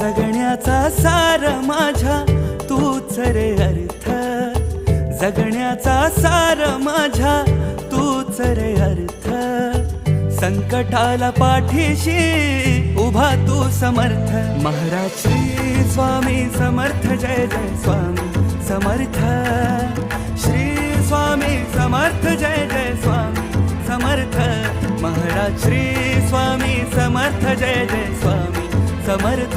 जगण्याचा सार माझ्या तूच रे अर्थ, जगण्याचा सार माझ्या तूच रे अर्थ. संकटाला पाठीशी उभा तू समर्थ. महाराज श्री स्वामी समर्थ, जय जय स्वामी समर्थ. श्री स्वामी समर्थ, जय जय स्वामी समर्थ. महाराज श्री स्वामी समर्थ, जय जय स्वामी समर्थ.